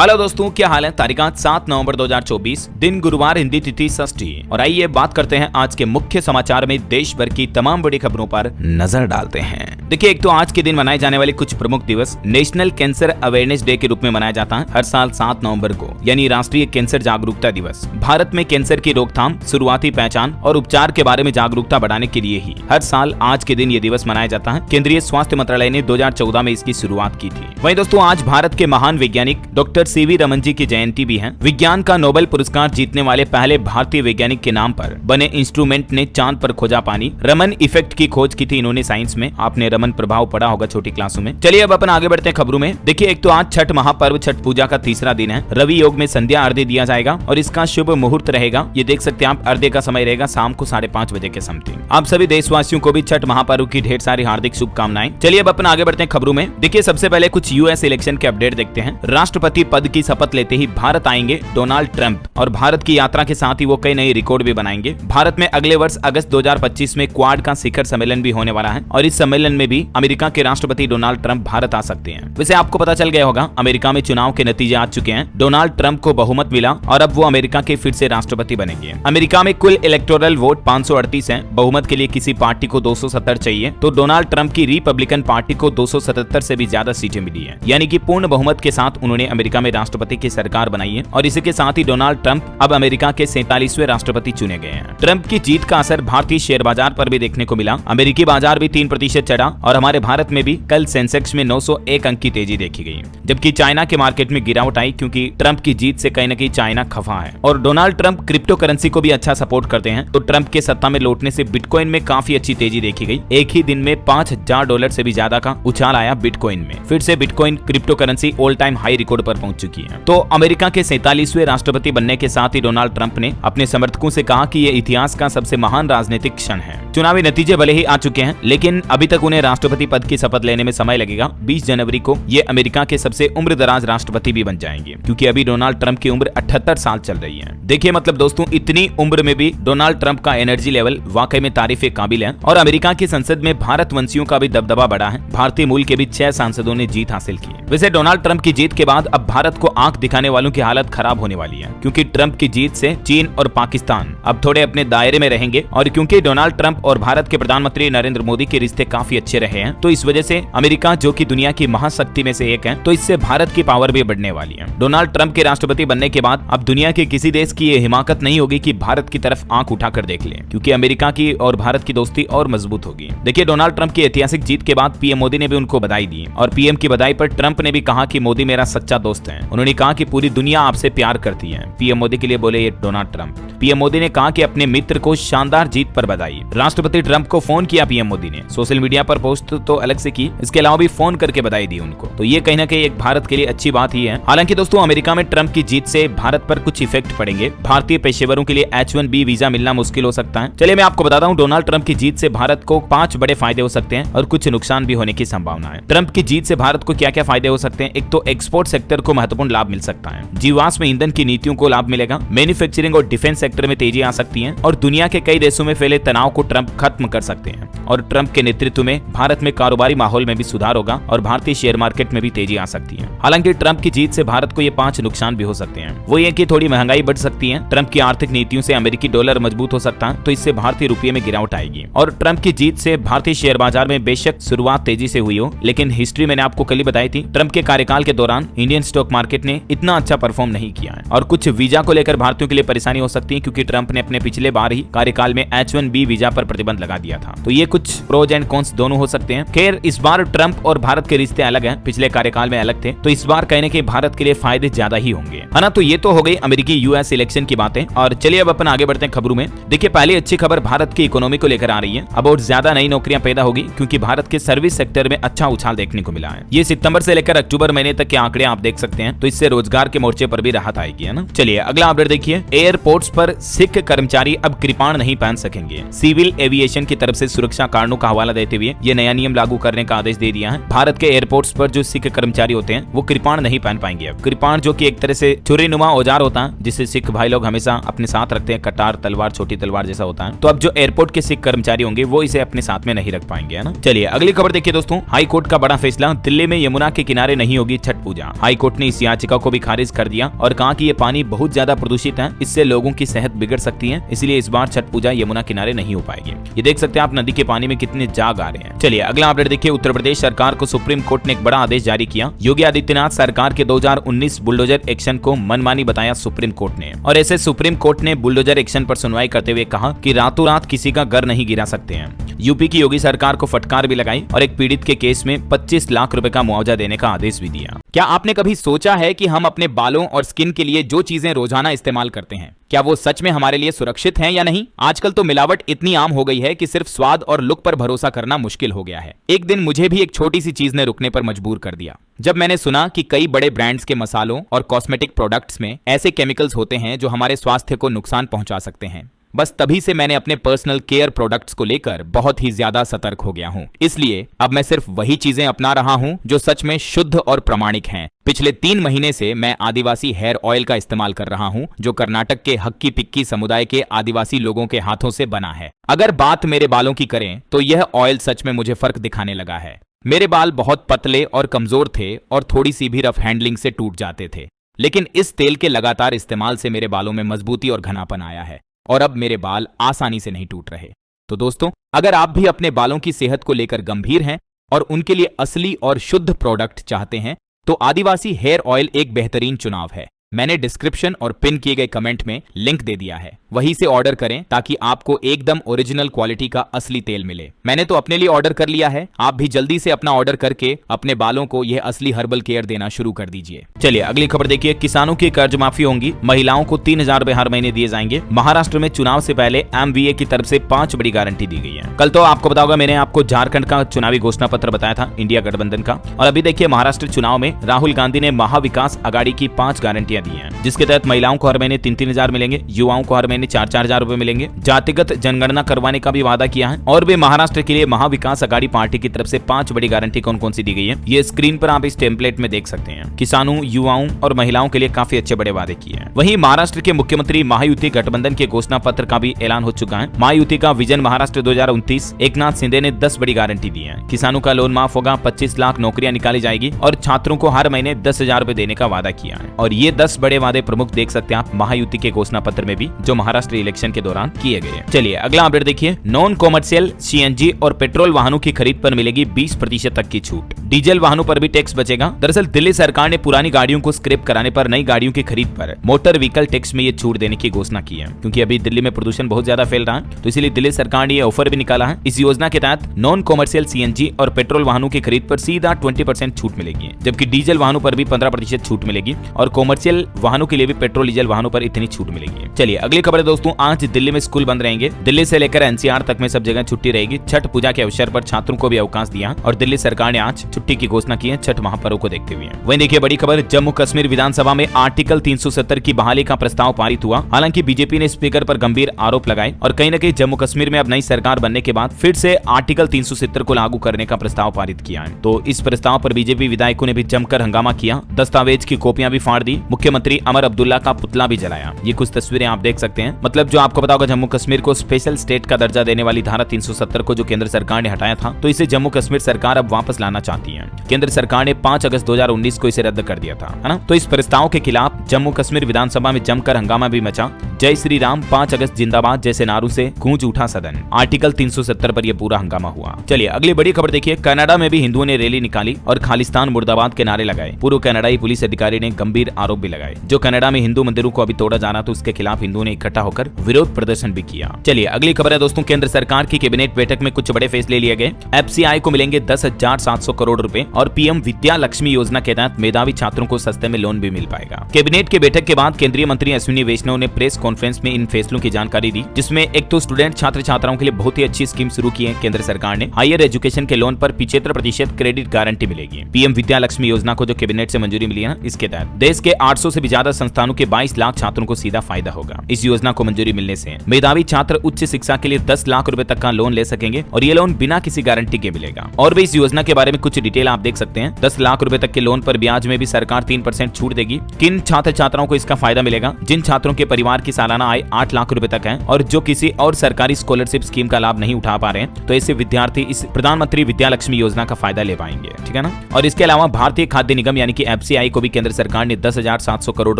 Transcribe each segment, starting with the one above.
Hello दोस्तों, क्या हाल है। तारीख 7 नवंबर 2024, दिन गुरुवार, हिंदी तिथि षष्ठी। और आइए बात करते हैं आज के मुख्य समाचार में देश भर की तमाम बड़ी खबरों पर नजर डालते हैं। देखिए, एक तो आज के दिन मनाए जाने वाले कुछ प्रमुख दिवस। नेशनल कैंसर अवेयरनेस डे के रूप में मनाया जाता है हर साल 7 नवंबर को, यानी राष्ट्रीय कैंसर जागरूकता दिवस। भारत में कैंसर की रोकथाम, शुरुआती पहचान और उपचार के बारे में जागरूकता बढ़ाने के लिए ही हर साल आज के दिन ये दिवस मनाया जाता है। केंद्रीय स्वास्थ्य मंत्रालय ने 2014 में इसकी शुरुआत की थी। वहीं दोस्तों, आज भारत के महान वैज्ञानिक डॉक्टर सीवी रमन जी की जयंती भी है। विज्ञान का नोबेल पुरस्कार जीतने वाले पहले भारतीय वैज्ञानिक के नाम पर बने इंस्ट्रूमेंट ने चांद पर खोजा पानी। रमन इफेक्ट की खोज की थी इन्होंने साइंस में। आपने रमन प्रभाव पढ़ा होगा छोटी क्लासों में। चलिए अब अपन आगे बढ़ते हैं खबरों में। देखिए, एक तो आज छठ महापर्व, छठ पूजा का तीसरा दिन है। रवि योग में संध्या अर्घ्य दिया जाएगा और इसका शुभ मुहूर्त रहेगा। ये देख सकते हैं आप, अर्घ्य का समय रहेगा शाम को 5:30 बजे के समथिंग। आप सभी देशवासियों को भी छठ महापर्व की ढेर सारी हार्दिक शुभकामनाएं। चलिए अब अपन आगे बढ़ते हैं खबरों में। देखिए, सबसे पहले कुछ यूएस इलेक्शन के अपडेट देखते हैं। राष्ट्रपति पद की शपथ लेते ही भारत आएंगे डोनाल्ड ट्रंप और भारत की यात्रा के साथ ही वो कई नए रिकॉर्ड भी बनाएंगे। भारत में अगले वर्ष अगस्त 2025 में क्वाड का शिखर सम्मेलन भी होने वाला है और इस सम्मेलन में भी अमेरिका के राष्ट्रपति डोनाल्ड ट्रंप भारत आ सकते हैं। वैसे आपको पता चल गया होगा, अमेरिका में चुनाव के नतीजे आ चुके हैं। डोनाल्ड ट्रंप को बहुमत मिला और अब वो अमेरिका के फिर से राष्ट्रपति बनेंगे। अमेरिका में कुल इलेक्टोरल वोट 538 है। बहुमत के लिए किसी पार्टी को 270 चाहिए, तो डोनाल्ड ट्रंप की रिपब्लिकन पार्टी को 277 से भी ज्यादा सीटें मिली है, यानी कि पूर्ण बहुमत के साथ उन्होंने अमेरिका में राष्ट्रपति की सरकार बनाई है। और इसी के साथ ही डोनाल्ड ट्रंप अब अमेरिका के 47वें राष्ट्रपति चुने गए हैं। ट्रंप की जीत का असर भारतीय शेयर बाजार पर भी देखने को मिला। अमेरिकी बाजार भी 3% चढ़ा और हमारे भारत में भी कल सेंसेक्स में 901 अंक की तेजी देखी गई, जबकि चाइना के मार्केट में गिरावट आई क्योंकि ट्रंप की जीत से कहीं न कहीं चाइना खफा है। और डोनाल्ड ट्रंप क्रिप्टो करेंसी को भी अच्छा सपोर्ट करते हैं, तो ट्रंप के सत्ता में लौटने से बिटकॉइन में काफी अच्छी तेजी देखी गई। एक ही दिन में $5000 से भी ज्यादा का उछाल आया बिटकॉइन में। फिर से bitcoin crypto currency all time high record पर पहुंच चुकी है। तो अमेरिका के 47वें राष्ट्रपति बनने के साथ ही डोनाल्ड ट्रंप ने अपने समर्थकों से कहा कि ये इतिहास का सबसे महान राजनीतिक क्षण है। चुनावी नतीजे भले ही आ चुके हैं, लेकिन अभी तक उन्हें राष्ट्रपति पद की शपथ लेने में समय लगेगा। 20 जनवरी को ये अमेरिका के सबसे उम्रदराज राष्ट्रपति भी बन जाएंगे, क्योंकि अभी डोनाल्ड ट्रंप की उम्र 78 साल चल रही है। देखिए मतलब दोस्तों, इतनी उम्र में भी डोनाल्ड ट्रंप का एनर्जी लेवल वाकई में तारीफे काबिल है। और अमेरिका की संसद में भारत वंशियों का भी दबदबा बढ़ा है। भारतीय मूल के भी 6 सांसदों ने जीत हासिल की है। वैसे डोनाल्ड ट्रंप की जीत के बाद अब भारत को आंख दिखाने वालों की हालत खराब होने वाली है, क्योंकि ट्रंप की जीत से चीन और पाकिस्तान अब थोड़े अपने दायरे में रहेंगे। और क्योंकि डोनाल्ड ट्रंप और भारत के प्रधानमंत्री नरेंद्र मोदी के रिश्ते काफी अच्छे रहे हैं, तो इस वजह से अमेरिका, जो कि दुनिया की महाशक्ति में से एक है, तो इससे भारत की पावर भी बढ़ने वाली है। डोनाल्ड ट्रंप के राष्ट्रपति बनने के बाद अब दुनिया के किसी देश की ये हिमाकत नहीं होगी कि भारत की तरफ आंख उठाकर देख ले, क्योंकि अमेरिका की और भारत की दोस्ती और मजबूत होगी। देखिए, डोनाल्ड ट्रंप की ऐतिहासिक जीत के बाद पीएम मोदी ने भी उनको बधाई दी और पीएम की बधाई पर ट्रंप ने भी कहा कि मोदी मेरा सच्चा दोस्त है। उन्होंने कहा कि पूरी दुनिया आपसे प्यार करती है। पीएम मोदी के लिए बोले ये डोनाल्ड ट्रंप। पीएम मोदी ने कहा कि अपने मित्र को शानदार जीत पर बधाई। राष्ट्रपति ट्रंप को फोन किया पीएम मोदी ने, सोशल मीडिया पर पोस्ट तो अलग से की, इसके अलावा भी फोन करके बधाई दी उनको। तो ये कहीं ना कहीं एक भारत के लिए अच्छी बात ही है। हालांकि दोस्तों, अमेरिका में ट्रंप की जीत से भारत पर कुछ इफेक्ट पड़ेंगे। भारतीय पेशेवरों के लिए H1B वीजा मिलना मुश्किल हो सकता है। चलिए मैं आपको बताता हूँ, डोनाल्ड ट्रंप की जीत से भारत को 5 बड़े फायदे हो सकते हैं और कुछ नुकसान भी होने की संभावना है। ट्रंप की जीत से भारत को क्या क्या फायदे हो सकते हैं। एक तो एक्सपोर्ट सेक्टर को महत्वपूर्ण लाभ मिल सकता है। जीवाश्म ईंधन की नीतियों को लाभ मिलेगा। मैन्युफैक्चरिंग और डिफेंस सेक्टर में तेजी आ सकती है और दुनिया के कई देशों में फैले तनाव को ट्रंप खत्म कर सकते हैं। और ट्रंप के नेतृत्व में भारत में कारोबारी माहौल में भी सुधार होगा और भारतीय शेयर मार्केट में भी तेजी आ सकती है। हालांकि ट्रंप की जीत से भारत को ये 5 नुकसान भी हो सकते हैं। वो ये कि थोड़ी महंगाई बढ़ सकती है। ट्रंप की आर्थिक नीतियों से अमेरिकी डॉलर मजबूत हो सकता है, तो इससे भारतीय रुपये में गिरावट आएगी। और ट्रंप की जीत से भारतीय शेयर बाजार में बेशक शुरुआत तेजी से हुई हो, लेकिन हिस्ट्री मैंने आपको कल ही बताई थी, ट्रंप के कार्यकाल के दौरान इंडियन स्टॉक मार्केट ने इतना अच्छा परफॉर्म नहीं किया है। और कुछ वीजा को लेकर भारतीयों के लिए परेशानी हो सकती है, क्योंकि ट्रंप ने अपने पिछले बार ही कार्यकाल में H1B वीजा पर प्रतिबंध लगा दिया था। तो ये कुछ प्रोज एंड कॉन्स दोनों हो सकते हैं। खैर, इस बार ट्रंप और भारत के रिश्ते अलग हैं, पिछले कार्यकाल में अलग थे, तो इस बार कहने के भारत के लिए फायदे ज्यादा ही होंगे, है ना। तो ये तो हो गई अमेरिकी यूएस इलेक्शन की बातें। और चलिए अब अपन आगे बढ़ते हैं खबरों में। देखिए, पहली अच्छी खबर भारत की इकोनॉमी को लेकर आ रही है। अब और ज्यादा नई नौकरियां पैदा होगी, क्योंकि भारत के सर्विस सेक्टर में अच्छा उछाल देखने को मिला है। ये सितंबर से लेकर अक्टूबर महीने तक के आंकड़े आप देख सकते हैं, तो इससे रोजगार के मोर्चे पर भी राहत आएगी, है ना। चलिए अगला अपडेट देखिए। एयरपोर्ट्स पर सिख कर्मचारी अब कृपाण नहीं पहन सकेंगे। सिविल एविएशन की तरफ से सुरक्षा कारणों का हवाला देते हुए ये नया नियम लागू करने का आदेश दे दिया है। भारत के एयरपोर्ट्स पर जो सिख कर्मचारी होते हैं वो कृपाण नहीं पहन पाएंगे। अब कृपाण जो कि एक तरह से छुरीनुमा औजार होता है जिसे सिख भाई लोग हमेशा अपने साथ रखते हैं, कटार तलवार, छोटी तलवार जैसा होता है। तो अब जो एयरपोर्ट के सिख कर्मचारी होंगे वो इसे अपने साथ में नहीं रख पाएंगे, है ना। चलिए अगली खबर देखिए दोस्तों, हाई कोर्ट का बड़ा फैसला, दिल्ली में यमुना के किनारे नहीं होगी छठ पूजा। हाई कोर्ट ने इस याचिका को भी खारिज कर दिया और कहा कि ये पानी बहुत ज्यादा प्रदूषित है, इससे लोगों की सेहत बिगड़ सकती है, इसलिए इस बार छठ पूजा यमुना किनारे नहीं हो पाएगी। ये देख सकते हैं आप नदी के पानी में कितने जाग आ रहे हैं। चलिए अगला अपडेट देखिए, उत्तर प्रदेश सरकार को सुप्रीम कोर्ट ने एक बड़ा आदेश जारी किया। योगी आदित्यनाथ सरकार के 2019 बुलडोजर एक्शन को मनमानी बताया सुप्रीम कोर्ट ने, और ऐसे सुप्रीम कोर्ट ने बुलडोजर एक्शन पर सुनवाई करते हुए कहा कि रातों रात किसी का घर नहीं गिरा सकते हैं। यूपी की योगी सरकार को फटकार भी लगाई और एक पीड़ित के केस में 25 लाख रुपए का मुआवजा देने का आदेश भी दिया। क्या आपने कभी सोचा है कि हम अपने बालों और स्किन के लिए जो चीजें रोजाना इस्तेमाल करते हैं, क्या वो सच में हमारे लिए सुरक्षित हैं या नहीं? आजकल तो मिलावट इतनी आम हो गई है कि सिर्फ स्वाद और लुक पर भरोसा करना मुश्किल हो गया है। एक दिन मुझे भी एक छोटी सी चीज ने रुकने पर मजबूर कर दिया, जब मैंने सुना कि कई बड़े ब्रांड्स के मसालों और कॉस्मेटिक प्रोडक्ट्स में ऐसे केमिकल्स होते हैं जो हमारे स्वास्थ्य को नुकसान पहुंचा सकते हैं। बस तभी से मैंने अपने पर्सनल केयर प्रोडक्ट्स को लेकर बहुत ही ज्यादा सतर्क हो गया हूँ। इसलिए अब मैं सिर्फ वही चीजें अपना रहा हूँ जो सच में शुद्ध और प्रामाणिक हैं। पिछले 3 महीने से मैं आदिवासी हेयर ऑयल का इस्तेमाल कर रहा हूँ जो कर्नाटक के हक्की पिक्की समुदाय के आदिवासी लोगों के हाथों से बना है। अगर बात मेरे बालों की करें तो यह ऑयल सच में मुझे फर्क दिखाने लगा है। मेरे बाल बहुत पतले और कमजोर थे और थोड़ी सी भी रफ हैंडलिंग से टूट जाते थे, लेकिन इस तेल के लगातार इस्तेमाल से मेरे बालों में मजबूती और घनापन आया है और अब मेरे बाल आसानी से नहीं टूट रहे। तो दोस्तों, अगर आप भी अपने बालों की सेहत को लेकर गंभीर हैं और उनके लिए असली और शुद्ध प्रोडक्ट चाहते हैं तो आदिवासी हेयर ऑयल एक बेहतरीन चुनाव है। मैंने डिस्क्रिप्शन और पिन किए गए कमेंट में लिंक दे दिया है, वहीं से ऑर्डर करें ताकि आपको एकदम ओरिजिनल क्वालिटी का असली तेल मिले। मैंने तो अपने लिए ऑर्डर कर लिया है, आप भी जल्दी से अपना ऑर्डर करके अपने बालों को यह असली हर्बल केयर देना शुरू कर दीजिए। चलिए अगली खबर देखिए, किसानों की कर्ज माफी होंगी, महिलाओं को 3000 रुपए हर महीने दिए जाएंगे। महाराष्ट्र में चुनाव से पहले MVA की तरफ से 5 बड़ी गारंटी दी गई है। कल तो आपको बताया होगा, मैंने आपको झारखंड का चुनावी घोषणा पत्र बताया था, इंडिया गठबंधन का, और अभी देखिए महाराष्ट्र चुनाव में राहुल गांधी ने महाविकास आघाड़ी की 5 गारंटियां दी हैं, जिसके तहत महिलाओं को हर महीने 3-3000 मिलेंगे, युवाओं को हर महीने 4-4000 रुपए मिलेंगे, जातिगत जनगणना करवाने का भी वादा किया है। और भी महाराष्ट्र के लिए महाविकास आघाड़ी पार्टी की तरफ से 5 बड़ी गारंटी कौन कौन सी दी गई है, ये स्क्रीन पर आप इस टेम्पलेट में देख सकते हैं। किसानों, युवाओं और महिलाओं के लिए काफी अच्छे बड़े वादे किए हैं। वहीं महाराष्ट्र के मुख्यमंत्री महायुति गठबंधन के घोषणा पत्र का भी ऐलान हो चुका है। महायुति का विजन महाराष्ट्र 2029, एकनाथ शिंदे ने 10 बड़ी गारंटी दी है। किसानों का लोन माफ होगा, 25 लाख नौकरियां निकाली जाएगी और छात्रों को हर महीने 10,000 रुपए देने का वादा किया है। और ये 10 बड़े वादे प्रमुख देख सकते हैं आप महायुति के घोषणा पत्र में भी, जो महाराष्ट्र इलेक्शन के दौरान किए गए। चलिए अगला अपडेट देखिए, नॉन कॉमर्शियल CNG और पेट्रोल वाहनों की खरीद पर मिलेगी 20% तक की छूट। डीजल वाहनों पर भी टैक्स बचेगा। दरअसल दिल्ली सरकार ने पुरानी गाड़ियों को स्क्रैप कराने पर नई गाड़ियों की खरीद पर मोटर व्हीकल टैक्स में ये छूट देने की घोषणा की है, क्योंकि अभी दिल्ली में प्रदूषण बहुत ज्यादा फैल रहा है, तो इसीलिए दिल्ली सरकार ने ये ऑफर भी निकाला है। इस योजना के तहत नॉन कॉमर्शियल CNG और पेट्रोल वाहनों की खरीद पर सीधा 20% छूट मिलेगी, जबकि डीजल वाहनों पर भी 15% छूट मिलेगी और कॉमर्शियल वाहनों के लिए भी पेट्रोल डीजल वाहनों पर इतनी छूट मिलेगी। चलिए अगली खबर है दोस्तों, आज दिल्ली में स्कूल बंद रहेंगे। दिल्ली से लेकर NCR तक में सब जगह छुट्टी रहेगी। छठ पूजा के अवसर पर छात्रों को भी अवकाश दिया और दिल्ली सरकार ने आज छुट्टी की घोषणा की है छठ महापर्व को देखते हुए। वहीं देखिए बड़ी खबर, जम्मू कश्मीर विधानसभा में आर्टिकल 370 की बहाली का प्रस्ताव पारित हुआ। हालांकि बीजेपी ने स्पीकर पर गंभीर आरोप लगाए और कहीं न कहीं जम्मू कश्मीर में अब नई सरकार बनने के बाद फिर से आर्टिकल 370 को लागू करने का प्रस्ताव पारित किया है। तो इस प्रस्ताव पर बीजेपी विधायकों ने भी जमकर हंगामा किया, दस्तावेज की कॉपियां भी फाड़ दी, मुख्यमंत्री अमर अब्दुल्ला का पुतला भी जलाया। ये कुछ तस्वीरें आप देख सकते हैं। मतलब जो आपको पता होगा, जम्मू कश्मीर को स्पेशल स्टेट का दर्जा देने वाली धारा 370 को जो केंद्र सरकार ने हटाया था, तो इसे जम्मू कश्मीर सरकार अब वापस लाना चाहती है। केंद्र सरकार ने 5 अगस्त 2019 को इसे रद्द कर दिया था, है ना। तो इस प्रस्ताव के खिलाफ जम्मू कश्मीर विधानसभा में जमकर हंगामा भी मचा। जय श्री राम, 5 अगस्त जिंदाबाद जैसे नारों से गूंज उठा सदन। आर्टिकल 370 पर यह पूरा हंगामा हुआ। चलिए अगली बड़ी खबर देखिए, कनाडा में भी हिंदुओं ने रैली निकाली और खालिस्तान मुर्दाबाद के नारे लगाए। पूर्व कनाडाई पुलिस अधिकारी ने गंभीर आरोप भी लगाए। जो कनाडा में हिंदू मंदिरों को अभी तोड़ा जा रहा था, उसके खिलाफ हिंदुओं ने इकट्ठा होकर विरोध प्रदर्शन भी किया। चलिए अगली खबर है दोस्तों, केंद्र सरकार की कैबिनेट बैठक में कुछ बड़े फैसले लिए गए। FCI को मिलेंगे 10,700 करोड़ रुपए और PM विद्या लक्ष्मी योजना के तहत मेधावी छात्रों को सस्ते में लोन भी मिल पाएगा। कैबिनेट के बैठक के बाद केंद्रीय मंत्री अश्विनी वैष्णव ने प्रेस कॉन्फ्रेंस में इन फैसलों की जानकारी दी, जिसमें एक तो स्टूडेंट छात्र छात्राओं के लिए बहुत ही अच्छी स्कीम शुरू की है केंद्र सरकार ने। हायर एजुकेशन के लोन पर 75% क्रेडिट गारंटी मिलेगी। PM विद्या लक्ष्मी योजना को जो कैबिनेट से मंजूरी मिली है, इसके तहत देश के 400 से भी ज्यादा संस्थानों के 22 लाख छात्रों को सीधा फायदा होगा। इस योजना को मंजूरी मिलने से मेधावी छात्र उच्च शिक्षा के लिए 10 लाख रुपए तक का लोन ले सकेंगे और ये लोन बिना किसी गारंटी के मिलेगा। और भी इस योजना के बारे में कुछ डिटेल आप देख सकते हैं। 10 लाख रुपए तक के लोन पर ब्याज में भी सरकार 3% छूट देगी। किन छात्र छात्राओं को इसका फायदा मिलेगा? जिन छात्रों के परिवार की सालाना आय 8 लाख रुपए तक है और जो किसी और सरकारी स्कॉलरशिप स्कीम का लाभ नहीं उठा पा रहे हैं, तो ऐसे विद्यार्थी इस प्रधानमंत्री विद्या लक्ष्मी योजना का फायदा ले पाएंगे। ठीक है ना। और इसके अलावा भारतीय खाद्य निगम यानी कि FCI को भी केंद्र सरकार ने 10,700 करोड़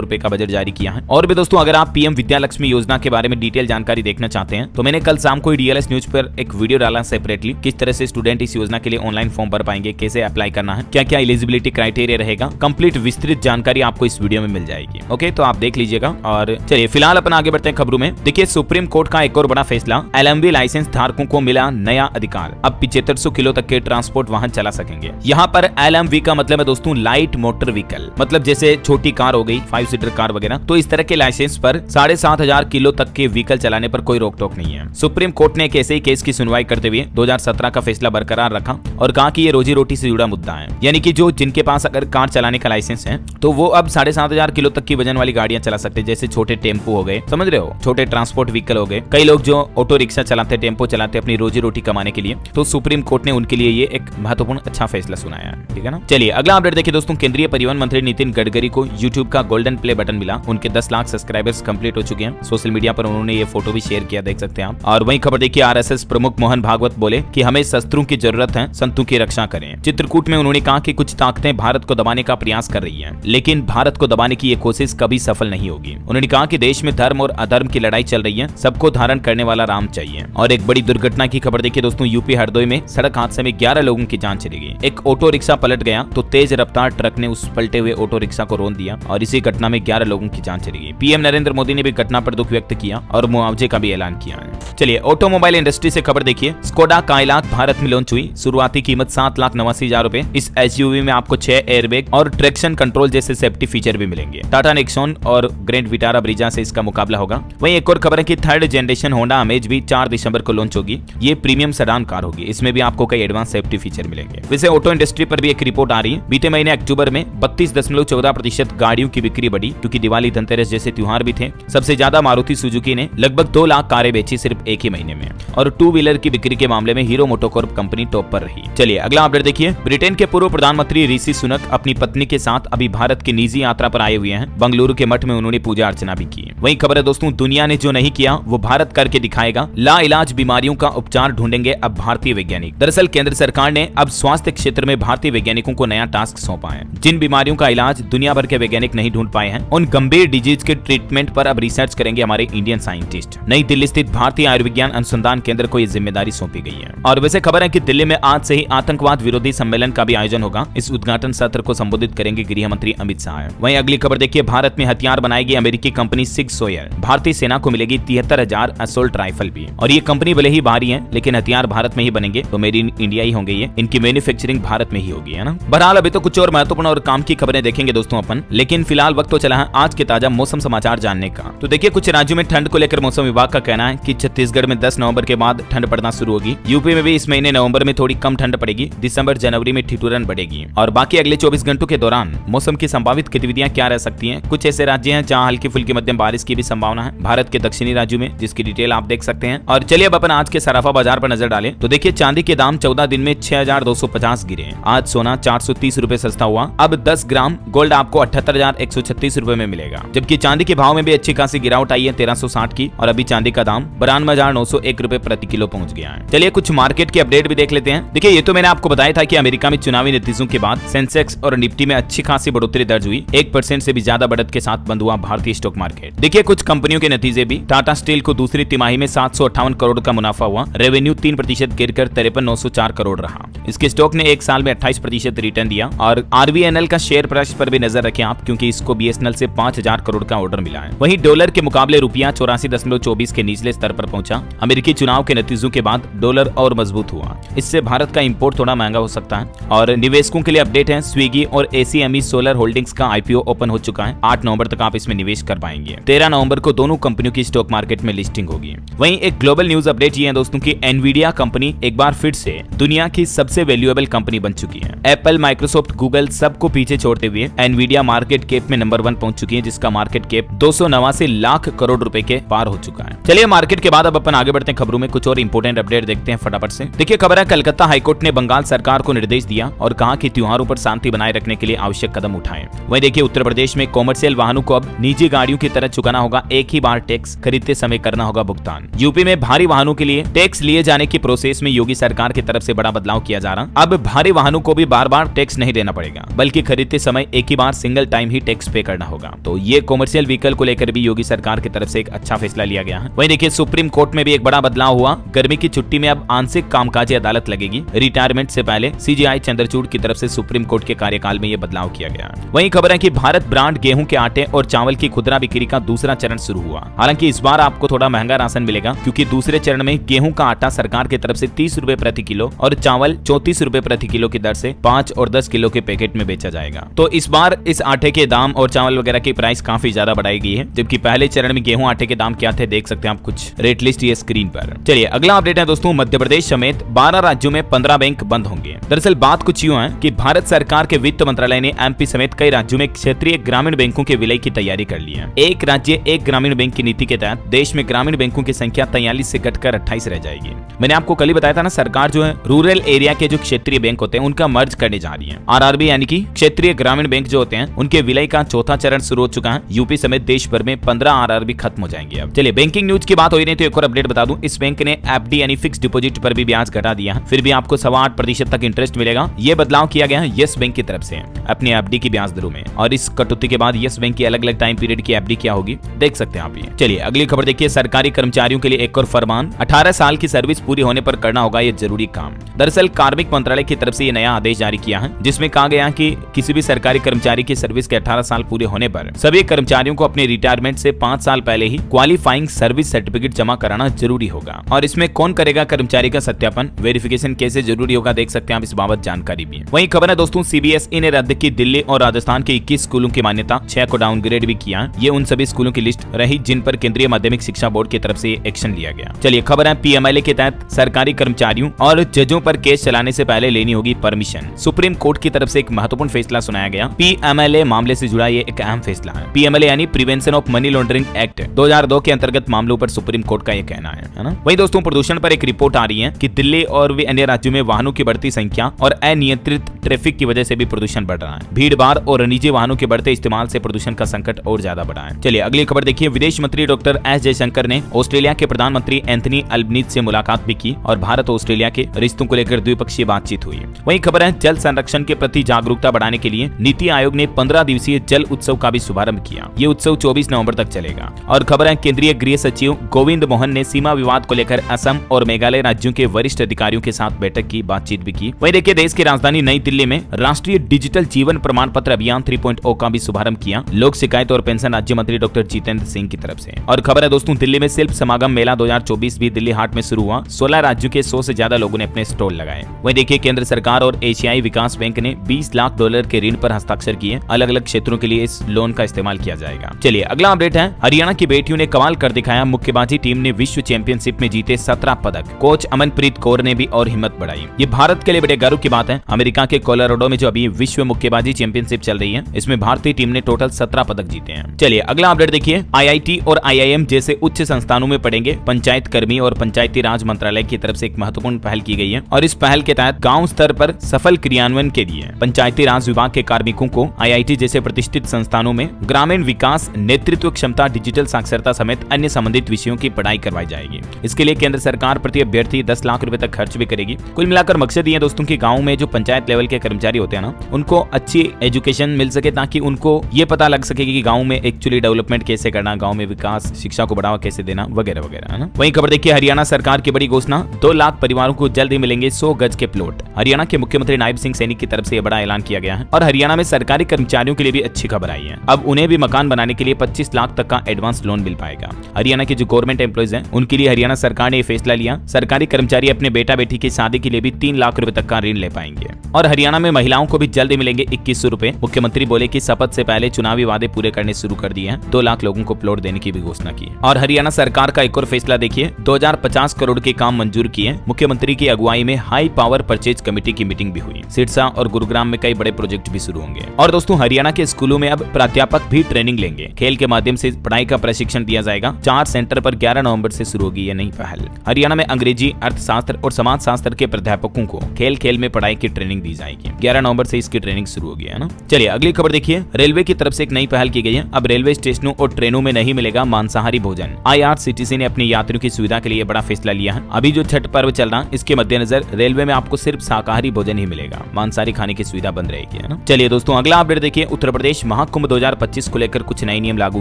रुपए का बजट जारी किया है। और भी दोस्तों, अगर आप PM विद्या लक्ष्मी योजना के बारे में डिटेल जानकारी देखना चाहते हैं तो मैंने कल शाम को DLS न्यूज पर एक वीडियो डाला सेपरेटली, किस तरह से स्टूडेंट इस योजना के लिए ऑनलाइन फॉर्म भर पाएंगे, कैसे अप्लाई करना है, क्या क्या एलिजिबिलिटी क्राइटेरिया रहेगा, कंप्लीट विस्तृत जानकारी आपको इस वीडियो में मिल जाएगी। ओके, तो आप देख लीजिएगा। और चलिए फिलहाल अपन आगे बढ़ते हैं खबरों में। देखिए, सुप्रीम कोर्ट का एक और बड़ा फैसला, LMV लाइसेंस धारकों को मिला नया अधिकार। अब 7500 किलो तक के ट्रांसपोर्ट वाहन चला सकेंगे। यहाँ पर LMV का मतलब है दोस्तों लाइट मोटर व्हीकल, मतलब जैसे छोटी कार हो गई, 5 सीटर कार वगैरह। तो इस तरह के लाइसेंस पर 7500 किलो तक के व्हीकल चलाने पर कोई रोक टोक नहीं है। सुप्रीम कोर्ट ने एक ऐसे ही केस की सुनवाई करते हुए 2017 का फैसला बरकरार रखा और कहा कि ये रोजी रोटी से जुड़ा मुद्दा है, यानी कि जो जिनके पास अगर कार चलाने का लाइसेंस है तो वो अब 7500 किलो तक की वजन वाली गाड़ियां चला सकते हैं, जैसे छोटे टेम्पो हो गए, समझ रहे हो, छोटे ट्रांसपोर्ट व्हीकल हो गए। कई लोग जो ऑटो रिक्शा चलाते, टेम्पो चलाते अपनी रोजी रोटी कमाने के लिए, तो सुप्रीम कोर्ट ने उनके लिए ये एक महत्वपूर्ण अच्छा फैसला सुनाया है। ठीक है ना। चलिए अगला अपडेट देखिए दोस्तों। केंद्रीय परिवहन मंत्री नितिन गडकरी को यूट्यूब का गोल्डन प्ले बटन मिला। उनके 10 लाख सब्सक्राइबर्स कंप्लीट हो चुके हैं। सोशल मीडिया पर उन्होंने ये फोटो भी शेयर किया, देख सकते हैं आप। और वही खबर देखिए, RSS प्रमुख मोहन भागवत बोले कि हमें शस्त्रों की जरूरत है, संतों की रक्षा करें। चित्रकूट में उन्होंने कहा कि कुछ ताकतें भारत को दबाने का प्रयास कर रही हैं, लेकिन भारत को दबाने की ये कोशिश कभी सफल नहीं होगी। उन्होंने कहा कि देश में धर्म और अधर्म की लड़ाई चल रही है, सबको धारण करने वाला राम चाहिए। और एक बड़ी दुर्घटना की खबर देखिए दोस्तों। यूपी हरदोई में सड़क हादसे में 11 लोगों की जान चली गई। एक ऑटो रिक्शा पलट गया तो तेज रफ्तार ट्रक ने उस पलटे हुए ऑटो रिक्शा को रौंद दिया और इसी घटना में 11 लोगों की जान चली गई। PM नरेंद्र मोदी ने भी घटना पर दुख व्यक्त किया और मुआवजे का भी ऐलान किया है। चलिए ऑटोमोबाइल इंडस्ट्री से खबर देखिए। स्कोडा काइलाक भारत में लॉन्च हुई। शुरुआती कीमत 7,89,000 रुपए। इस SUV में आपको 6 एयरबैग और ट्रैक्शन कंट्रोल जैसे सेफ्टी फीचर भी मिलेंगे। टाटा नेक्सॉन और ग्रैंड विटारा ब्रीजा से इसका मुकाबला होगा। वहीं एक और खबर है कि 3rd जनरेशन होंडा अमेज भी 4 दिसंबर को लॉन्च होगी। ये प्रीमियम सेडान कार होगी। इसमें भी आपको कई एडवांस सेफ्टी फीचर मिलेंगे। वैसे ऑटो इंडस्ट्री पर भी एक रिपोर्ट आ रही है। बीते महीने अक्टूबर में 32.14% गाड़ियों की बिक्री बढ़ी, क्योंकि दिवाली, धनतेरस जैसे त्योहार भी थे। सबसे ज्यादा मारुति सुजुकी ने लगभग 2 लाख कारें बेची सिर्फ एक ही महीने में। और 2 व्हीलर की बिक्री के मामले में हीरो मोटोकॉर्प कंपनी टॉप पर रही। चलिए अगला अपडेट देखिए। ब्रिटेन के पूर्व प्रधानमंत्री ऋषि सुनक अपनी पत्नी के साथ अभी भारत की निजी यात्रा पर आए हुए हैं। बंगलुरु के मठ में उन्होंने पूजा अर्चना भी की। वही खबर है दोस्तों, दुनिया ने जो नहीं किया वो भारत करके दिखाएगा। लाइलाज बीमारियों का उपचार ढूंढेंगे अब भारतीय वैज्ञानिक। दरअसल केंद्र सरकार ने अब स्वास्थ्य क्षेत्र में भारतीय वैज्ञानिकों को नया टास्क सौंपा है। जिन बीमारियों का इलाज दुनिया भर के वैज्ञानिक नहीं ढूंढ पाए हैं, उन गंभीर डिजीज के ट्रीटमेंट पर अब रिसर्च करेंगे हमारे इंडियन साइंटिस्ट। नई दिल्ली स्थित भारतीय आयुर्विज्ञान अनुसंधान केंद्र को ये जिम्मेदारी सौंपी गई है। और वैसे खबर है कि दिल्ली में आज से ही आतंकवाद विरोधी सम्मेलन का भी आयोजन होगा। इस उद्घाटन सत्र को संबोधित करेंगे गृह मंत्री अमित शाह। वहीं अगली खबर देखिए, भारत में हथियार बनाएगी अमेरिकी कंपनी सिग सॉयर। भारतीय सेना को मिलेगी 73,000 असोल्ट राइफल भी। और ये कंपनी भले ही बाहरी है, लेकिन हथियार भारत में ही बनेंगे, तो मेड इन इंडिया ही होंगे। ये इनकी मैन्युफैक्चरिंग भारत में ही होगी, है ना। बहरहाल अभी तो कुछ और महत्वपूर्ण और काम की खबरें देखेंगे दोस्तों अपन, लेकिन फिलहाल वक्त तो चला है आज के ताजा मौसम समाचार जानने का। तो देखिए, कुछ राज्यों में ठंड को लेकर मौसम विभाग का कहना है कि छत्तीसगढ़ में 10 नवंबर के बाद ठंड पड़ना शुरू होगी। यूपी में भी इस महीने नवंबर में थोड़ी कम ठंड पड़ेगी। दिसंबर जनवरी में ठिठुरन बढ़ेगी। और बाकी अगले 24 घंटों के दौरान मौसम की संभावित गतिविधियां क्या रह सकती हैं। कुछ ऐसे राज्य हैं जहां हल्की फुल्की मध्यम बारिश की भी संभावना है, भारत के दक्षिणी राज्यों में, जिसकी डिटेल आप देख सकते हैं। और चलिए अब अपन आज के सराफा बाजार पर नजर डालें तो देखिए, चांदी के दाम 14 दिन में 6,250 गिरे। आज सोना 430 रुपए सस्ता हुआ। अब 10 ग्राम गोल्ड आपको 78,136 रुपए में मिलेगा। जबकि चांदी के भाव में भी अच्छी खासी गिरावट आई है 1360 की। और अभी चांदी का दाम 92,901 रुपए प्रति किलो पहुंच गया है। चलिए कुछ मार्केट की अपडेट भी देख लेते हैं। देखिए, ये तो मैंने आपको बताया था कि अमेरिका में चुनावी नतीजों के बाद सेंसेक्स और निफ्टी में अच्छी खासी बढ़ोतरी दर्ज हुई। 1% से भी ज्यादा बढ़त के साथ बंद हुआ भारतीय स्टॉक मार्केट। देखिए कुछ कंपनियों के नतीजे भी। टाटा स्टील को दूसरी तिमाही में 758 करोड़ का मुनाफा हुआ। रेवेन्यू 3% गिरकर 53,904 करोड़ रहा। इसके स्टॉक ने एक साल में 28% रिटर्न दिया। और RVNL का शेयर प्राइस पर भी नजर रखें आप, क्योंकि इसको BSNL से 5,000 करोड़ का ऑर्डर मिला है। वहीं डॉलर के मुकाबले रुपया 84.24 के निचले स्तर पर पहुंचा। अमेरिकी चुनाव के नतीजों के बाद डॉलर और मजबूत हुआ। इससे भारत का इंपोर्ट थोड़ा महंगा हो सकता है। और निवेशकों के लिए अपडेट है, स्विगी और ACME सोलर होल्डिंग्स का IPO ओपन हो चुका है। 8 नवंबर तक आप इसमें निवेश कर पाएंगे। 13 नवंबर को दोनों कंपनियों की स्टॉक मार्केट में लिस्टिंग होगी। वहीं एक ग्लोबल न्यूज अपडेट ये है दोस्तों की एनवीडिया कंपनी एक बार फिर से दुनिया की सबसे वैल्यूएबल कंपनी बन चुकी है। एप्पल, माइक्रोसॉफ्ट, गूगल सबको पीछे छोड़ते हुए एनवीडिया मार्केट कैप में नंबर 1 पहुंच चुकी है, जिसका मार्केट कैप 289 लाख करोड़ रुपए के पार हो चुका है। चलिए मार्केट के बाद अब अपन आगे बढ़ते हैं खबरों में, कुछ और इंपोर्टेंट अपडेट देखते हैं फटाफट से। देखिए खबर है, कलकत्ता हाईकोर्ट ने बंगाल सरकार को निर्देश दिया और कहा कि त्योहारों पर शांति बनाए रखने के लिए आवश्यक कदम उठाएं। वहीं देखिए उत्तर प्रदेश में कॉमर्शियल वाहनों को अब निजी गाड़ियों की तरह चुकाना होगा, एक ही बार टैक्स खरीदते समय करना होगा भुगतान। यूपी में भारी वाहनों के लिए टैक्स लिए जाने की प्रोसेस में योगी सरकार की तरफ से बड़ा बदलाव किया जा रहा। अब भारी वाहनों को भी बार बार टैक्स नहीं देना पड़ेगा, बल्कि खरीदते समय एक ही बार सिंगल टाइम ही टैक्स पे करना होगा। तो ये कॉमर्शियल व्हीकल को लेकर भी योगी सरकार की तरफ से एक अच्छा फैसला लिया गया है। वहीं देखिए सुप्रीम कोर्ट में भी एक बड़ा बदलाव हुआ, गर्मी की छुट्टी में अब आंशिक कामकाजी अदालत लगेगी। रिटायरमेंट से पहले सीजेआई चंद्रचूड़ की तरफ से सुप्रीम कोर्ट के कार्यकाल में यह बदलाव किया गया। वहीं खबर है कि भारत ब्रांड गेहूं के आटे और चावल की खुदरा बिक्री का दूसरा चरण शुरू हुआ। हालांकि इस बार आपको थोड़ा महंगा राशन मिलेगा, क्योंकि दूसरे चरण में गेहूं का आटा सरकार की तरफ से 30 रुपए प्रति किलो और चावल 34 रुपए प्रति किलो की दर से 5 और 10 किलो के पैकेट में बेचा जाएगा। तो इस बार इस आटे के दाम और चावल वगैरह की प्राइस काफी ज्यादा बढ़ाई गई है, जबकि पहले चरण में गेहूं आटे के दाम क्या थे देख सकते हैं आप कुछ रेट लिस्ट ये स्क्रीन पर। चलिए अगला अपडेट है दोस्तों, मध्य प्रदेश समेत 12 राज्यों में 15 बैंक बंद होंगे। दरअसल बात कुछ यूं है कि भारत सरकार के वित्त मंत्रालय ने एमपी समेत कई राज्यों में क्षेत्रीय ग्रामीण बैंकों के विलय की तैयारी कर ली है। एक राज्य एक ग्रामीण बैंक की नीति के तहत देश में ग्रामीण बैंकों की संख्या 43 से घटकर 28 रह जाएगी। मैंने आपको कल ही बताया था ना, सरकार जो है रूरल एरिया के जो क्षेत्रीय बैंक होते हैं उनका मर्ज करने जा रही है। आरआरबी यानी कि क्षेत्रीय ग्रामीण बैंक जो होते हैं उनके विलय का चौथा चरण शुरू हो चुका है। यूपी समेत देश भर में 15 आरआरबी खत्म हो जाएंगे। अब चलिए बैंकिंग न्यूज की बात हो रही है तो एक और अपडेट बता दूं, इस बैंक ने एफडी यानी फिक्स डिपॉजिट पर भी ब्याज घटा दिया है, फिर भी आपको 8.25% तक इंटरेस्ट मिलेगा। ये बदलाव किया गया है यस बैंक की तरफ से अपनी एफडी की ब्याज दरों में, और इस कटौती के बाद यस बैंक की अलग अलग टाइम पीरियड की एफडी क्या होगी देख सकते हैं आप ये। चलिए अगली खबर देखिए, सरकारी कर्मचारियों के लिए एक और फरमान, 18 साल की सर्विस पूरी होने पर करना होगा ये जरूरी काम। दरअसल कार्मिक मंत्रालय की तरफ से ये नया आदेश जारी किया है, जिसमें कहा गया कि किसी भी सरकारी कर्मचारी की सर्विस के 18 साल पूरे होने पर सभी कर्मचारियों को अपने रिटायरमेंट से 5 साल पहले ही क्वालिफाइंग सर्विस सर्टिफिकेट जमा कराना जरूरी होगा। और इसमें कौन करेगा कर्मचारी का सत्यापन, वेरिफिकेशन कैसे जरूरी होगा देख सकते हैं आप, इस बाबत जानकारी भी है। वहीं खबर है दोस्तों, सीबीएसई ने रद्द की दिल्ली और राजस्थान के 21 स्कूलों की मान्यता, 6 को डाउनग्रेड भी किया। ये उन सभी स्कूलों की लिस्ट रही जिन पर केंद्रीय माध्यमिक शिक्षा बोर्ड की तरफ से एक्शन लिया गया। चलिए खबर है, पीएमएलए के तहत सरकारी कर्मचारियों और जजों पर केस चलाने से पहले लेनी होगी परमिशन। सुप्रीम कोर्ट की तरफ से एक महत्वपूर्ण फैसला सुनाया गया। पीएमएलए मामले से जुड़ा ये एक अहम फैसला है। पीएमएलए यानी prevention of money laundering act 2002 के अंतर्गत मामलों पर सुप्रीम कोर्ट का ये कहना है ना। वहीं दोस्तों प्रदूषण पर एक रिपोर्ट आ रही है कि दिल्ली और भी अन्य राज्यों में वाहनों की बढ़ती संख्या और अनियंत्रित ट्रैफिक की वजह से भी प्रदूषण बढ़ रहा है। भीड़ भाड़ और निजी वाहनों के बढ़ते इस्तेमाल से प्रदूषण का संकट और ज्यादा बढ़ा है। चलिए अगली खबर देखिए, विदेश मंत्री डॉक्टर एस जयशंकर ने ऑस्ट्रेलिया के प्रधानमंत्री एंथनी अल्बनीज से मुलाकात भी की और भारत और ऑस्ट्रेलिया के रिश्तों को लेकर द्विपक्षीय बातचीत हुई। वहीं खबर है, जल संरक्षण के प्रति जागरूकता बढ़ाने के लिए नीति आयोग ने 15 दिवसीय जल उत्सव का भी शुभारंभ किया। ये उत्सव 24 नवंबर तक चलेगा। और खबर है, केंद्रीय गृह सचिव गोविंद मोहन ने सीमा विवाद को लेकर असम और मेघालय राज्यों के वरिष्ठ अधिकारियों के साथ बैठक की, बातचीत भी की। वहीं देखिए, देश की राजधानी नई दिल्ली में राष्ट्रीय डिजिटल जीवन प्रमाण पत्र अभियान 3.0 का भी शुभारंभ किया, लोक शिकायत और पेंशन राज्य मंत्री डॉक्टर जितेंद्र सिंह की तरफ से। और खबर है दोस्तों, दिल्ली में शिल्प समागम मेला 2024 भी दिल्ली हाट में शुरू हुआ। 16 राज्यों के 100 से ज्यादा लोगों ने अपने स्टॉल लगाए। वहीं देखिए, केंद्र सरकार और एशियाई विकास बैंक ने $20 लाख के ऋण पर हस्ताक्षर किए। अलग अलग क्षेत्रों के लिए इस लोन का इस्तेमाल किया जाएगा। चलिए अगला अपडेट है, हरियाणा की बेटियों ने कमाल कर दिखाया, मुक्केबाजी टीम ने विश्व चैंपियनशिप में जीते 17 पदक। कोच अमनप्रीत कौर ने भी और हिम्मत बढ़ाई। ये भारत के लिए बड़े गर्व की बात है। अमेरिका के कोलोराडो में जो अभी विश्व मुक्केबाजी चैंपियनशिप चल रही है, इसमें भारतीय टीम ने टोटल 17 पदक जीते हैं। चलिए अगला अपडेट देखिए, आईआईटी और आईआईएम जैसे उच्च संस्थानों में पढ़ेंगे पंचायत कर्मी और पंचायती राज मंत्रालय की तरफ से एक महत्वपूर्ण पहल की गई है। और इस पहल के तहत गांव स्तर पर सफल क्रियान्वयन के लिए पंचायती राज विभाग के कार्मिकों को आईआईटी जैसे प्रतिष्ठित संस्थानों में ग्रामीण विकास, नेतृत्व क्षमता, डिजिटल साक्षरता समेत अन्य संबंधित विषयों की पढ़ाई करवाई जाएगी। इसके लिए केंद्र सरकार प्रति अभ्यर्थी 10 लाख रुपए तक खर्च भी करेगी। कुल मिलाकर मकसद ये दोस्तों की गाँव में जो पंचायत लेवल के कर्मचारी होते हैं ना, उनको अच्छी एजुकेशन मिल सके, ताकि उनको ये पता लग सके कि गाँव में एक्चुअली डेवलपमेंट कैसे करना, गाँव में विकास, शिक्षा को बढ़ावा कैसे देना वगैरह वगैरह, है ना। वहीं खबर देखिए, हरियाणा सरकार की बड़ी घोषणा, 2 लाख परिवारों को जल्द ही मिलेंगे 100 गज के प्लॉट। हरियाणा के मुख्यमंत्री नायब सिंह सैनी की तरफ से यह बड़ा ऐलान किया गया है। और हरियाणा में सरकारी कर्मचारियों के लिए भी अच्छी खबर आई है। अब उन्हें भी मकान बनाने के लिए 25 लाख तक का एडवांस लोन मिल पाएगा। हरियाणा के जो गवर्नमेंट एम्प्लॉइज हैं, उनके लिए हरियाणा सरकार ने यह फैसला लिया। सरकारी कर्मचारी अपने बेटा बेटी की शादी के लिए भी 3 लाख रुपए तक का ऋण ले पाएंगे। और हरियाणा में महिलाओं को भी जल्द मिलेंगे 2100 रुपए। मुख्यमंत्री बोले कि शपथ से पहले चुनावी वादे पूरे करने शुरू कर दिए हैं। 2 लाख लोगों को प्लॉट देने की भी घोषणा की। और हरियाणा सरकार का एक और फैसला देखिए, 2050 करोड़ के काम मंजूर किए। मुख्यमंत्री की अगुवाई में हाई पावर परचेज कमेटी की मीटिंग भी हुई। सिरसा और गुरुग्राम में कई बड़े प्रोजेक्ट भी शुरू होंगे। और दोस्तों, हरियाणा के स्कूलों में अब प्राध्यापक भी ट्रेनिंग लेंगे। खेल के माध्यम से पढ़ाई का प्रशिक्षण दिया जाएगा। 4 सेंटर पर 11 नवंबर से शुरू होगी ये नई पहल। हरियाणा में अंग्रेजी, अर्थशास्त्र और समाज शास्त्र के प्राध्यापकों को खेल खेल में पढ़ाई की ट्रेनिंग दी जाएगी। 11 नवंबर से इसकी ट्रेनिंग शुरू होगी, है ना। चलिए अगली खबर देखिए। रेलवे की तरफ से एक नई पहल की गई है। अब रेलवे स्टेशनों और ट्रेनों में नहीं मिलेगा मांसाहारी भोजन। IRCTC ने अपने यात्रियों की सुविधा के लिए बड़ा फैसला लिया है। अभी जो छठ पर्व चल रहा है, इसके मद्देनजर रेलवे में आपको सिर्फ शाकाहारी भोजन ही मिलेगा, मांसाहारी खाने की सुविधा बंद रहेगी, है ना। चलिए दोस्तों अगला अपडेट देखिए। उत्तर प्रदेश महाकुंभ 2025 को लेकर कुछ नए नियम लागू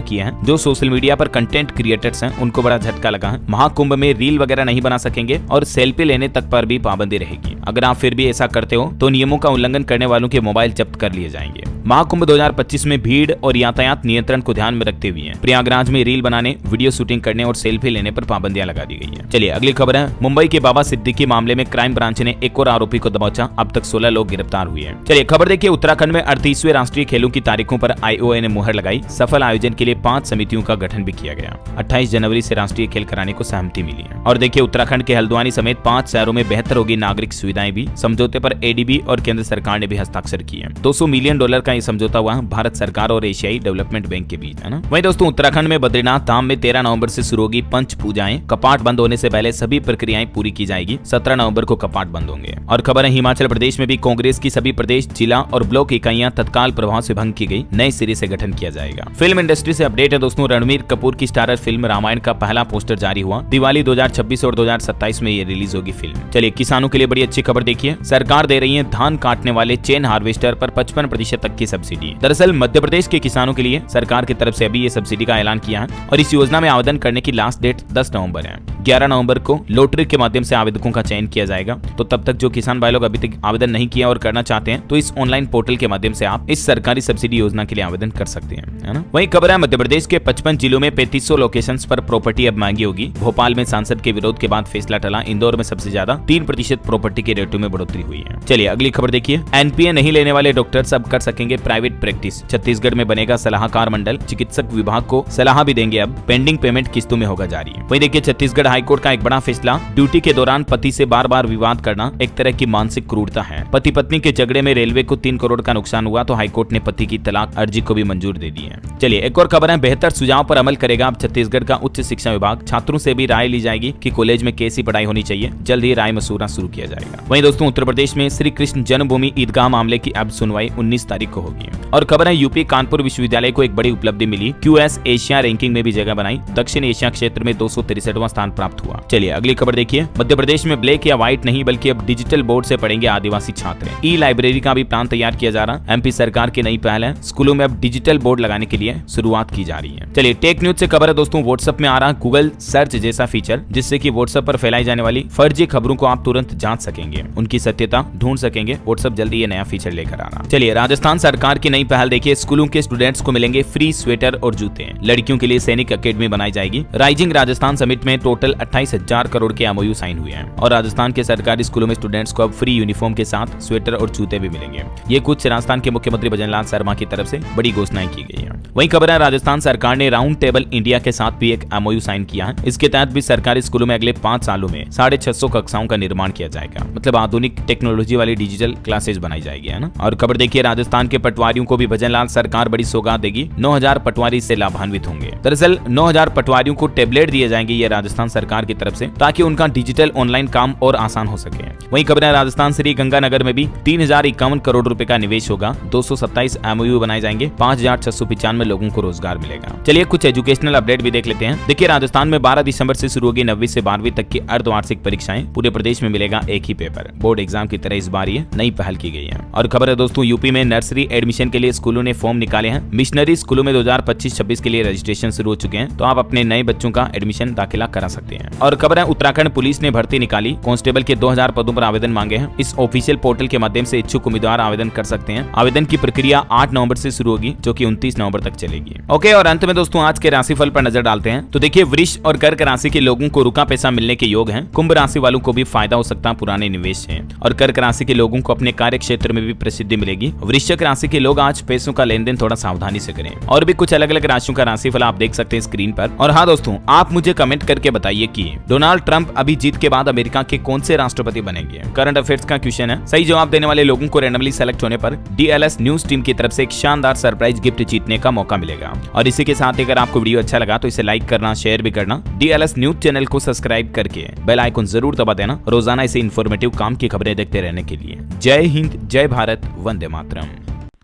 किए हैं। जो सोशल मीडिया पर कंटेंट क्रिएटर्स हैं उनको बड़ा झटका लगा है। महाकुंभ में रील वगैरह नहीं बना सकेंगे और सेल्फी लेने तक पर भी पाबंदी रहेगी। अगर आप फिर भी ऐसा करते हो तो नियमों का उल्लंघन करने वालों के मोबाइल जब्त कर लिए जाएंगे। महाकुंभ 2025 में भीड़ और यातायात नियंत्रण को ध्यान में रखते हुए प्रयागराज में रील बनाने, वीडियो शूटिंग करने और सेल्फी लेने पर पाबंदियां लगा दी गई है। चलिए अगली खबर है। मुंबई के बाबा सिद्दीकी मामले में क्राइम ब्रांच ने एक और आरोपी को दबोचा। अब तक 16 लोग गिरफ्तार हुए हैं। चलिए खबर देखिए। उत्तराखंड में 38वें राष्ट्रीय खेलों की तारीखों पर IOA ने मुहर लगाई। सफल आयोजन के लिए 5 समितियों का गठन भी किया गया। 28 जनवरी से राष्ट्रीय खेल कराने को सहमति मिली है। और देखिए उत्तराखंड के हल्द्वानी समेत 5 शहरों में बेहतर होगी नागरिक सुविधाएं भी। समझौते पर ADB और केंद्र सरकार ने भी हस्ताक्षर किए। $200 मिलियन का ये समझौता हुआ भारत सरकार और एशियाई डेवलपमेंट बैंक के बीच, है ना। वहीं दोस्तों उत्तराखंड में बद्रीनाथ धाम में 13 नवंबर से शुरू होगी पंच पूजाएं। कपाट बंद होने से पहले सभी प्रक्रियाएं पूरी की जाएगी। 17 नवंबर को कपाट बंद होंगे। और खबर है हिमाचल प्रदेश में भी कांग्रेस की सभी प्रदेश, जिला और ब्लॉक इकाइयां तत्काल प्रभाव से भंग की गई। नए सिरे से गठन किया जाएगा। फिल्म इंडस्ट्री से अपडेट है दोस्तों। रणबीर कपूर की स्टारर फिल्म रामायण का पहला पोस्टर जारी हुआ। दिवाली 2026 और 2027 में ये रिलीज होगी फिल्म। चलिए किसानों के लिए बड़ी अच्छी खबर देखिए। सरकार दे रही है धान काटने वाले चेन हार्वेस्टर पर 55% तक की सब्सिडी। दरअसल मध्य प्रदेश के किसानों के लिए सरकार की तरफ से अभी ये सब्सिडी का ऐलान किया है और इस योजना में आवेदन करने की लास्ट डेट 10 नवंबर है। 11 नवंबर को लॉटरी के माध्यम से आवेदकों का चयन किया जाएगा। तो तब तक जो किसान भाई लोग अभी तक आवेदन नहीं किया और करना चाहते हैं तो इस ऑनलाइन पोर्टल के माध्यम से आप इस सरकारी सब्सिडी योजना के लिए आवेदन कर सकते हैं, है ना। वहीं खबर है मध्य प्रदेश के 55 जिलों में 3500 लोकेशंस पर प्रॉपर्टी अब महंगी होगी। भोपाल में सांसद के विरोध के बाद फैसला टला। इंदौर में सबसे ज्यादा 3% प्रॉपर्टी के रेटों में बढ़ोतरी हुई है। चलिए अगली खबर देखिए। NPA नहीं लेने वाले डॉक्टर्स अब कर सकेंगे प्राइवेट प्रैक्टिस। छत्तीसगढ़ में बनेगा सलाहकार मंडल। चिकित्सक विभाग को सलाह भी देंगे। अब पेंडिंग पेमेंट किस्तों में होगा जारी। वहीं देखिए छत्तीसगढ़ हाईकोर्ट का एक बड़ा फैसला। ड्यूटी के दौरान पति से बार बार विवाद करना एक तरह की मानसिक क्रूरता है। पति पत्नी के झगड़े में रेलवे को 3 करोड़ का नुकसान हुआ तो हाईकोर्ट ने पति की तलाक अर्जी को भी मंजूर दे दी है। चलिए एक और खबर है। बेहतर सुझाव पर अमल करेगा अब छत्तीसगढ़ का उच्च शिक्षा विभाग। छात्रों से भी राय ली जाएगी कि कॉलेज में कैसी पढ़ाई होनी चाहिए। जल्द ही राय मशूरा शुरू किया जाएगा। वहीं दोस्तों उत्तर प्रदेश में श्री कृष्ण जन्मभूमि ईदगाह मामले की अब सुनवाई 19 तारीख को होगी। और खबर है यूपी कानपुर विश्वविद्यालय को एक बड़ी उपलब्धि मिली। QS एशिया रैंकिंग में भी जगह बनाई। दक्षिण एशिया क्षेत्र में 263वां स्थान प्राप्त हुआ। चलिए अगली खबर देखिए। मध्य प्रदेश में ब्लैक या व्हाइट नहीं बल्कि अब डिजिटल बोर्ड से पढ़ेंगे आदिवासी छात्र। ई-लाइब्रेरी का भी प्लान तैयार किया जा रहा है। MP सरकार की नई पहल है। स्कूलों में अब डिजिटल बोर्ड लगाने के लिए शुरुआत की जा रही है। चलिए टेक न्यूज से खबर है दोस्तों। व्हाट्सएप में आ रहा गूगल सर्च जैसा फीचर, जिससे कि व्हाट्सएप पर फैलाई जाने वाली फर्जी खबरों को आप तुरंत जांच सकेंगे, उनकी सत्यता ढूंढ सकेंगे। व्हाट्सएप जल्दी ये नया फीचर लेकर आ रहा। चलिए राजस्थान सरकार की नई पहल देखिए। स्कूलों के स्टूडेंट्स को मिलेंगे फ्री स्वेटर और जूते। लड़कियों के लिए सैनिक अकेडमी बनाई जाएगी। राइजिंग राजस्थान समिट में टोटल 28,000 करोड़ के MOU साइन हुए हैं। और राजस्थान के सरकारी स्कूलों में स्टूडेंट्स को अब फ्री यूनिफॉर्म के साथ स्वेटर और जूते भी मिलेंगे। ये कुछ राजस्थान के मुख्यमंत्री भजनलाल शर्मा की तरफ से बड़ी घोषणाएं की गई है। वहीं खबर है राजस्थान सरकार ने राउंड टेबल इंडिया के साथ भी एक MOU साइन किया है। इसके तहत भी सरकारी स्कूलों में अगले 5 सालों में 650 कक्षाओं का निर्माण किया जाएगा। मतलब आधुनिक टेक्नोलॉजी वाली डिजिटल क्लासेस बनाई जाएगी, है ना। और खबर देखिए राजस्थान के पटवारियों को भी भजनलाल सरकार बड़ी सौगात देगी। 9000 पटवारी से लाभान्वित होंगे। दरअसल 9000 पटवारियों को टैबलेट दिए जाएंगे ये राजस्थान सरकार की तरफ से, ताकि उनका डिजिटल ऑनलाइन काम और आसान हो सके। वहीं खबर है राजस्थान श्री गंगानगर में भी 3051 करोड़ रुपए का निवेश होगा। 227 MOU बनाए जाएंगे। 5695 लोगों को रोजगार मिलेगा। चलिए कुछ एजुकेशनल अपडेट भी देख लेते हैं। देखिए राजस्थान में 12 दिसंबर से शुरू होगी 9वीं से 12वीं तक की अर्धवार्षिक परीक्षाएं। पूरे प्रदेश में मिलेगा एक ही पेपर। बोर्ड एग्जाम की तरह इस बार ये नई पहल की गई है। और खबर है दोस्तों यूपी में नर्सरी एडमिशन के लिए स्कूलों ने फॉर्म निकाले हैं। मिशनरी स्कूलों में 2025-26 के लिए रजिस्ट्रेशन शुरू हो चुके हैं, तो आप अपने नए बच्चों का एडमिशन दाखिला करा सकते हैं। और खबर है उत्तराखंड पुलिस ने भर्ती निकाली। कांस्टेबल के 2000 पदों पर आवेदन मांगे हैं। इस ऑफिशियल पोर्टल के माध्यम से इच्छुक उम्मीदवार आवेदन कर सकते हैं। आवेदन की प्रक्रिया 8 नवंबर से शुरू होगी, जो कि 29 नवंबर तक चलेगी। ओके, और अंत में दोस्तों आज के राशिफल पर नजर डालते हैं। तो देखिए वृष और कर्क राशि के लोगों को रुका पैसा मिलने के योग हैं। कुंभ राशि वालों को भी फायदा हो सकता है पुराने निवेश से। और कर्क राशि के लोगों को अपने कार्य क्षेत्र में भी प्रसिद्धि मिलेगी। वृश्चिक राशि राशि के लोग आज पैसों का लेन देन थोड़ा सावधानी से करें। और भी कुछ अलग अलग राशियों का राशिफल आप देख सकते हैं स्क्रीन पर। और हाँ दोस्तों, आप मुझे कमेंट करके बताइए कि डोनाल्ड ट्रंप अभी जीत के बाद अमेरिका के कौन से राष्ट्रपति बनेंगे। करंट अफेयर्स का क्वेश्चन है। सही जवाब देने वाले लोगों को रैंडमली सेलेक्ट होने पर DLS न्यूज टीम की तरफ से एक शानदार सरप्राइज गिफ्ट जीतने का मौका मिलेगा। और इसी के साथ अगर आपको वीडियो अच्छा लगा तो इसे लाइक करना, शेयर भी करना, DLS न्यूज चैनल को सब्सक्राइब करके बेल आइकन जरूर दबा देना रोजाना ऐसे इन्फॉर्मेटिव काम की खबरें देखते रहने के लिए। जय हिंद, जय भारत, वंदे मातरम।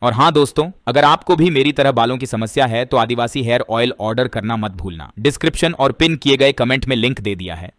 और हाँ दोस्तों, अगर आपको भी मेरी तरह बालों की समस्या है तो आदिवासी हेयर ऑयल ऑर्डर करना मत भूलना। डिस्क्रिप्शन और पिन किए गए कमेंट में लिंक दे दिया है।